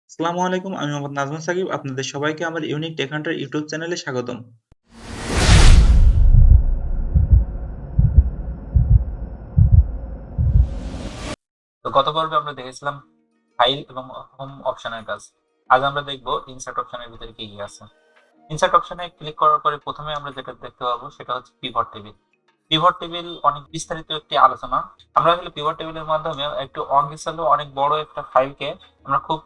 আসসালামু আলাইকুম। আমি মোহাম্মদ নাজমুল সাকিব। আপনাদের সবাইকে আমার ইউনিক টেক হান্টার ইউটিউব চ্যানেলে স্বাগতম। তো গত পর্বে আমরা দেখেছিলাম ফাইল এবং হোম অপশনের কাজ। আজ আমরা দেখব ইনসার্ট অপশনের ভিতরে কি কি আছে। ইনসার্ট অপশনে ক্লিক করার পরে প্রথমে আমরা যেটা দেখতে পাবো সেটা হচ্ছে পিভট টেবিল। পিভট টেবিল অনেক বিস্তারিত একটি আলোচনা। আমরা আসলে পিভট টেবিলের মাধ্যমে একটু অগোছালো অনেক বড় একটা ফাইলকে আমরা খুব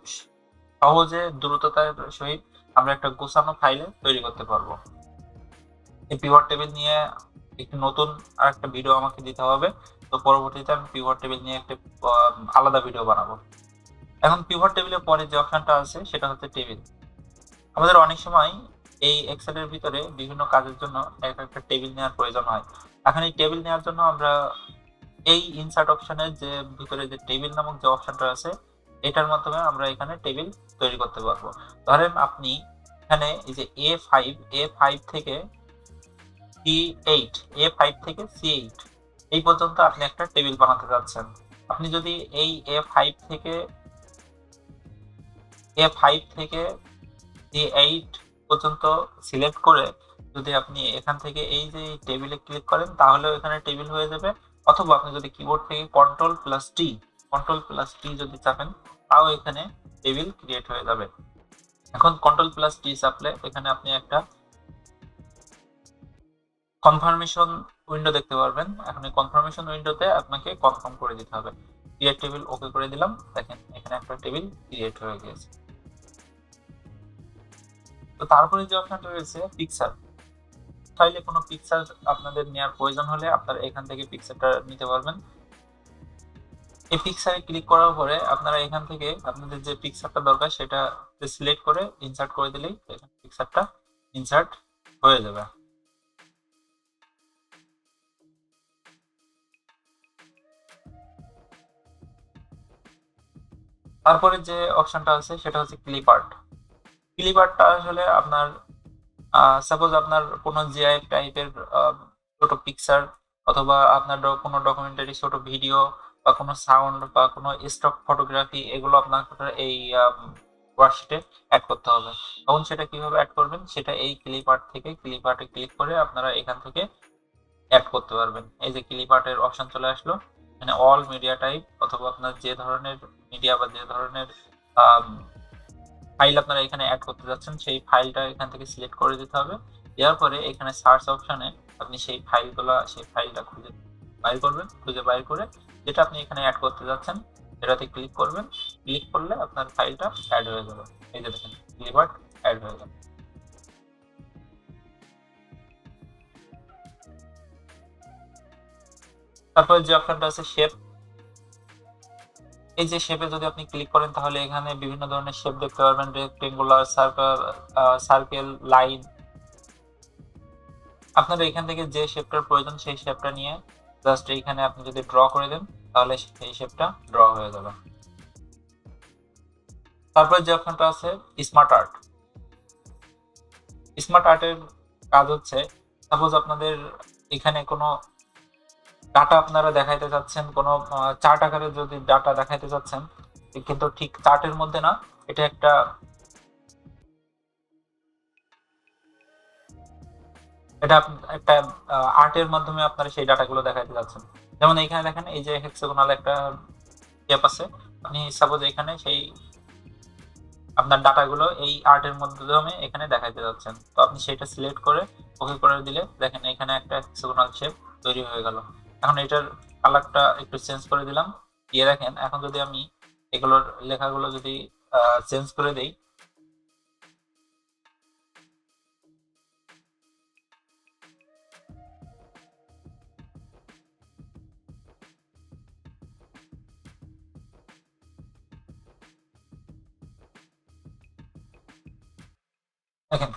সহজে দ্রুততার সহিত আমরা একটা গোছানো ফাইলে তৈরি করতে পারবো। এই পিভট টেবিল নিয়ে একটি নতুন আর একটা ভিডিও আমাকে দিতে হবে। তো পরবর্তীতে আমি পিভট টেবিল নিয়ে একটা আলাদা ভিডিও বানাবো। এখন পিভট টেবিলের পরে যে অপশনটা আছে সেটা হচ্ছে টেবিল। আমাদের অনেক সময় এই এক্সেলের ভিতরে বিভিন্ন কাজের জন্য একটা টেবিল নেওয়ার প্রয়োজন হয়। এখন এই টেবিল নেওয়ার জন্য আমরা এই ইনসার্ট অপশনের যে ভিতরে যে টেবিল নামক যে অপশনটা আছে এটার মাধ্যমে আমরা এখানে টেবিল তৈরি করতে পারবো। ধরেন আপনি এখানে এই যে এ ফাইভ থেকে C8 এই পর্যন্ত আপনি একটা টেবিল বানাতে যাচ্ছেন। আপনি যদি এই এ ফাইভ থেকে C8 পর্যন্ত সিলেক্ট করে যদি আপনি এখান থেকে এই যে টেবিলে ক্লিক করেন তাহলেও এখানে টেবিল হয়ে যাবে। অথবা আপনি যদি কিবোর্ড থেকে কন্ট্রোল প্লাস টি যদি চাপেন তাও এখানে টেবিল ক্রিয়েট হয়ে যাবে। এখন কন্ট্রোল প্লাস টি চাপলে এখানে আপনি একটা কনফার্মেশন উইন্ডো দেখতে পারবেন। এখন এই কনফার্মেশন উইন্ডোতে আপনাকে কনফার্ম করে দিতে হবে। ক্রিয়েট টেবিল ওকে করে দিলাম, দেখেন এখানে একটা টেবিল ক্রিয়েট হয়ে গেছে। তো তারপরে যে অপশনটা রয়েছে পিকচার, চাইলে কোনো পিকচার আপনাদের নেওয়ার প্রয়োজন হলে আপনারা এখান থেকে পিকচারটা নিতে পারবেন। এই পিকচারে ক্লিক করার পরে আপনারা এখান থেকে আপনাদের যে পিকচারটা দরকার সেটা সিলেক্ট করে ইনসার্ট করে দিলেই এখানে পিকচারটা ইনসার্ট হয়ে যাবে। তারপরে যে অপশনটা আছে সেটা হচ্ছে ক্লিপ আর্ট। ক্লিপ আর্টটা আসলে আপনার সাপোজ আপনার কোনো জিআইএফ টাইপের ছোট পিকচার অথবা আপনার কোনো ডকুমেন্টারি ছোট ভিডিও বা কোনো সাউন্ড বা কোনো স্টক ফটোগ্রাফি এগুলো আপনার এই ওয়ার্কশিটে অ্যাড করতে হবে। তখন সেটা কিভাবে অ্যাড করবেন সেটা এই ক্লিপ আর্ট থেকে ক্লিপ আর্টে ক্লিক করে আপনারা এখান থেকে অ্যাড করতে পারবেন। এই যে ক্লিপ আর্টের অপশন চলে আসলো, মানে অল মিডিয়া টাইপ অথবা আপনার যে ধরনের মিডিয়া বা যে ধরনের ফাইল আপনারা এখানে অ্যাড করতে যাচ্ছেন সেই ফাইলটা এখান থেকে সিলেক্ট করে দিতে হবে। দেওয়ার পরে এখানে সার্চ অপশনে আপনি সেই ফাইলটা খুঁজে বাইর করে যেটা আপনি এখানে অ্যাড করতে যাচ্ছেন সেটাতে ক্লিক করবেন। ক্লিক করলে আপনার ফাইলটা অ্যাড হয়ে যাবে। এই যে দেখেন ক্লিপার্ট অ্যাড হয়ে যাবে। তারপরে যে অপশনটা আছে শেপ, এই যে শেপে যদি আপনি ক্লিক করেন তাহলে এখানে বিভিন্ন ধরনের শেপ দেখতে পারবেন, রেক্টেঙ্গুলার, সার্কেল, লাইন। আপনার এখান থেকে যে শেপটার প্রয়োজন সেই শেপটা নিয়ে জাস্ট এইখানে আপনি যদি ড্র করে দেন তাহলে সেই শেপটা ড্র হয়ে যাবে। তারপরে যে অপশনটা আছে স্মার্ট আর্ট। স্মার্ট আর্টের কাজ হচ্ছে সাপোজ আপনাদের এখানে কোনো ডাটা আপনারা দেখাইতে চাচ্ছেন, কোনো চার্ট আকারে যদি ডাটা দেখাইতে চাচ্ছেন কিন্তু ঠিক চার্টের মধ্যে না, এটা একটা আর্টের মাধ্যমে আপনারা সেই ডাটাগুলো দেখাইতে যাচ্ছেন। যেমন এখানে দেখেন এই যে হেক্সাগোনাল একটা শেপ আছে, আপনি সাপোজ এখানে সেই আপনার ডাটাগুলো এই আর্টের মাধ্যমে এখানে দেখাইতে যাচ্ছেন, তো আপনি সেটা সিলেক্ট করে ওকে করে দিলে দেখেন এখানে একটা হেক্সাগোনাল শেপ তৈরি হয়ে গেল। এখন এটার কালারটা একটু চেঞ্জ করে দিলাম, দিয়ে দেখেন এখন যদি আমি এগুলোর লেখাগুলো যদি চেঞ্জ করে দেই দেখেন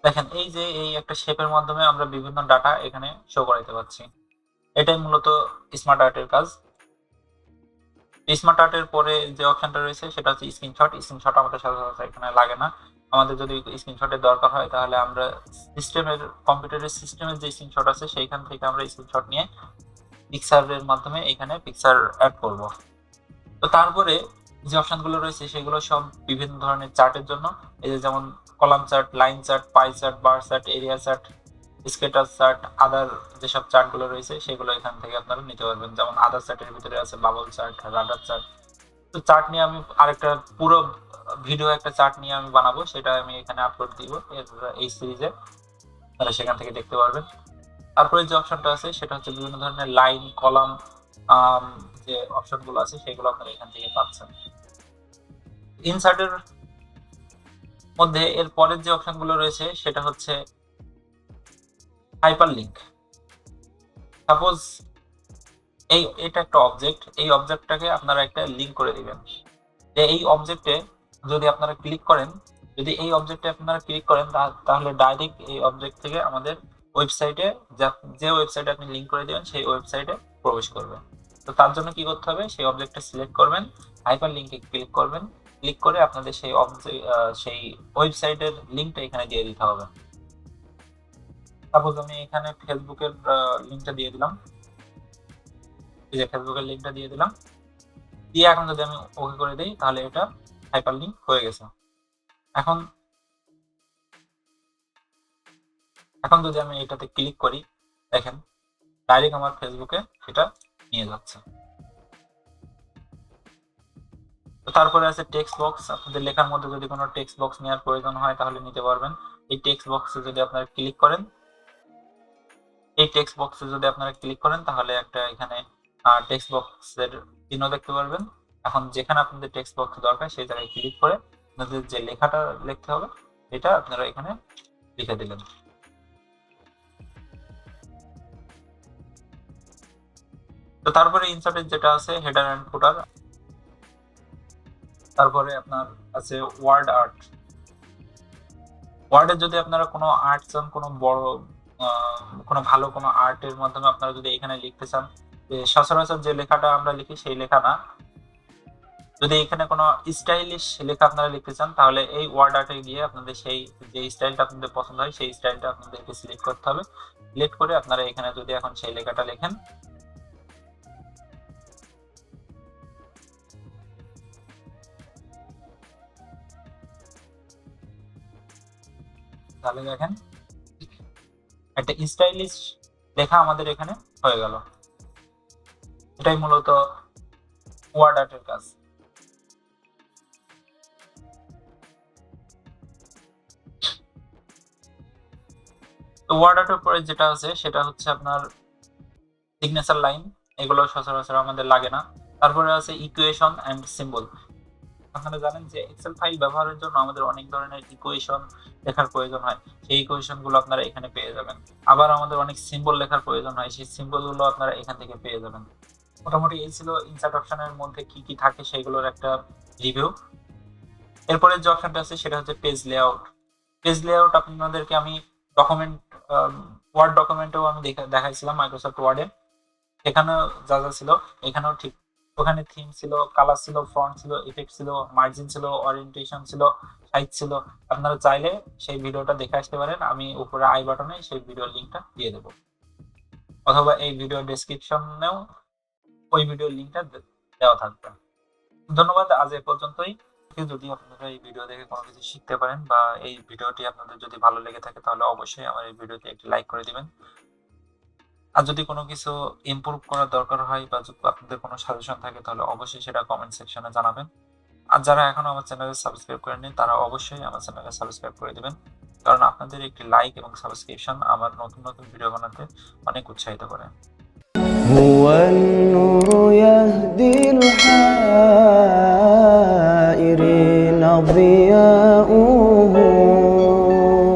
দেখেন এই যে এই একটা শেপের মাধ্যমে আমরা বিভিন্ন ডাটা এখানে শো করাইতে পারছি। এটাই মূলত স্মার্ট আর্টের কাজ। স্মার্ট আর্টের পরে যে অপশনটা রয়েছে সেটা হচ্ছে স্ক্রিনশট। স্ক্রিনশট আমাদের সাথে সাথে এখানে লাগে না, আমাদের যদি স্ক্রিনশটের দরকার হয় তাহলে আমরা কম্পিউটারের সিস্টেমের যে স্ক্রিনশট আছে সেইখান থেকে আমরা স্ক্রিনশট নিয়ে পিকচারের মাধ্যমে এখানে পিকচার অ্যাড করব। তো তারপরে যে অপশনগুলো রয়েছে সেগুলো সব বিভিন্ন ধরনের চার্টের জন্য, এই যে যেমন column chart, line chart, pie chart, bar chart, area chart, scatter chart, other যেসব চার্টগুলো রয়েছে সেগুলো এখান থেকে আপনারা নিতে পারবেন। যেমন আদার চার্টের ভিতরে আছে বাবল চার্ট, রাডার চার্ট। তো চার্ট নিয়ে আমি আরেকটা পুরো ভিডিও একটা চার্ট নিয়ে আমি বানাবো, সেটা আমি এখানে আপলোড দিব এই সিরিজে, তাহলে সেখান থেকে দেখতে পারবেন। তারপরে যে অপশনটা আছে সেটা হচ্ছে বিভিন্ন ধরনের লাইন, কলাম, যে অপশনগুলো আছে সেগুলো আপনারা এখান থেকে পাচ্ছেন। ইনসার্টের মধ্যে এর পরের যে অপশনগুলো রয়েছে সেটা হচ্ছে হাইপার লিঙ্ক। সাপোজ এটা একটা অবজেক্ট, এই অবজেক্টটাকে আপনারা একটা লিঙ্ক করে দিবেন। এই অবজেক্টে যদি আপনারা ক্লিক করেন, তাহলে ডাইরেক্ট এই অবজেক্ট থেকে আমাদের ওয়েবসাইটে, যে ওয়েবসাইটে আপনি লিঙ্ক করে দিবেন সেই ওয়েবসাইটে প্রবেশ করবে। তো তার জন্য কি করতে হবে, সেই অবজেক্টটা সিলেক্ট করবেন, হাইপার লিঙ্কে ক্লিক করবেন, ক্লিক করে আপনাদের সেই ওয়েবসাইটের লিঙ্কটা এখানে দিয়ে দিতে হবে। সাপোজ আমি এখানে ফেসবুকের লিঙ্কটা দিয়ে দিলাম, এই যে ফেসবুকের লিঙ্কটা দিয়ে দিলাম, দিয়ে এখন যদি আমি ওকে করে দিই তাহলে এটা হাইপার লিঙ্ক হয়ে গেছে। এখন যদি আমি এটাতে ক্লিক করি, দেখেন ডাইরেক্ট আমার ফেসবুকে এটা নিয়ে যাচ্ছে। তারপরে আছে টেক্সট বক্স। আপনাদের লেখার মধ্যে যদি কোনো টেক্সট বক্স নেওয়ার প্রয়োজন হয় তাহলে নিতে পারবেন। এই টেক্সট বক্সে যদি আপনারা ক্লিক করেন, তাহলে একটা এখানে টেক্সট বক্সের চিহ্ন দেখতে পারবেন। এখন যেখানে আপনাদের টেক্সট বক্স দরকার সেই জায়গায় ক্লিক করে আপনাদের যে লেখাটা লিখতে হবে এটা আপনারা এখানে লিখে দিলেন। তো তারপরে ইনসার্টের যেটা আছে হেডার এন্ড ফুটার, তারপরে আপনার আছে ওয়ার্ড আর্ট। ওয়ার্ডে যদি আপনারা কোনো আর্ট চান, কোনো বড় কোনো ভালো কোনো আর্টের মাধ্যমে আপনারা যদি এখানে লিখতে চান, যে সচরাচর যে লেখাটা আমরা লিখি সেই লেখা না, যদি এখানে কোনো স্টাইলিশ লেখা আপনারা লিখতে চান তাহলে এই ওয়ার্ড আর্টে গিয়ে আপনাদের সেই যে স্টাইলটা আপনাদের পছন্দ হয় সেই স্টাইলটা আপনাদেরকে সিলেক্ট করতে হবে। সিলেক্ট করে আপনারা এখানে যদি এখন সেই লেখাটা লেখেন, তাহলে দেখেন একটা স্টাইলিশ লেখা আমাদের এখানে হয়ে গেল। এটাই মূলত ওয়ার্ড আর্টের কাজ। তো ওয়ার্ড আর্টের পরে যেটা আছে সেটা হচ্ছে আপনার সিগনেচার লাইন, এগুলো সচরাচর আমাদের লাগে না। তারপরে আছে ইকুয়েশন এন্ড সিম্বল। আপনারা জানেন যে এক্সেল ফাইল ব্যবহারের জন্য আমাদের অনেক ধরনের ইকুয়েশন লেখার প্রয়োজন হয়, সেই ইকুয়েশন গুলো আপনারা এখানে পেয়ে যাবেন। আবার আমাদের অনেক সিম্বল লেখার প্রয়োজন হয়, সেই সিম্বল গুলো আপনারা এখান থেকে পেয়ে যাবেন। মোটামুটি এই ছিল ইনসার্ট অপশনের মধ্যে কি কি থাকে সেগুলোর একটা রিভিউ। এরপরে যে অপশনটা আছে সেটা হচ্ছে পেজ লেআউট। পেজ লেআউট আপনাদেরকে আমি ডকুমেন্ট, ওয়ার্ড ডকুমেন্টেও আমি দেখাইছিলাম মাইক্রোসফট ওয়ার্ডে, এখানেও যা যা ছিল এখানেও ঠিক। ওখানে থিম ছিল, কালার ছিল, ফন্ট ছিল, ইফেক্ট ছিল, মার্জিন ছিল, ওরিয়েন্টেশন ছিল, সাইজ ছিল। আপনারা চাইলে সেই ভিডিওটা দেখে আসতে পারেন, আমি উপরে আই বাটনে সেই ভিডিওর লিঙ্কটা দিয়ে দেবো, অথবা এই ভিডিও ডেসক্রিপশনেও ওই ভিডিওর লিঙ্কটা দেওয়া থাকবে। ধন্যবাদ, আজ এ পর্যন্তই। যদি আপনারা এই ভিডিও দেখে কোনো কিছু শিখতে পারেন বা এই ভিডিওটি আপনাদের যদি ভালো লেগে থাকে তাহলে অবশ্যই আমার এই ভিডিওতে একটি লাইক করে দিবেন। আর যদি কোনো কিছু ইমপ্রুভ করার দরকার হয় বা যদি আপনাদের কোনো সাজেশন থাকে তাহলে অবশ্যই সেটা কমেন্ট সেকশনে জানাবেন। আর যারা এখনো আমার চ্যানেলে সাবস্ক্রাইব করেননি তারা অবশ্যই আমার চ্যানেলে সাবস্ক্রাইব করে দিবেন, কারণ আপনাদের একটি লাইক এবং সাবস্ক্রিপশন আমার নতুন নতুন ভিডিও বানাতে অনেক উৎসাহিত করে। هو النور يهدي الحائرين ضياء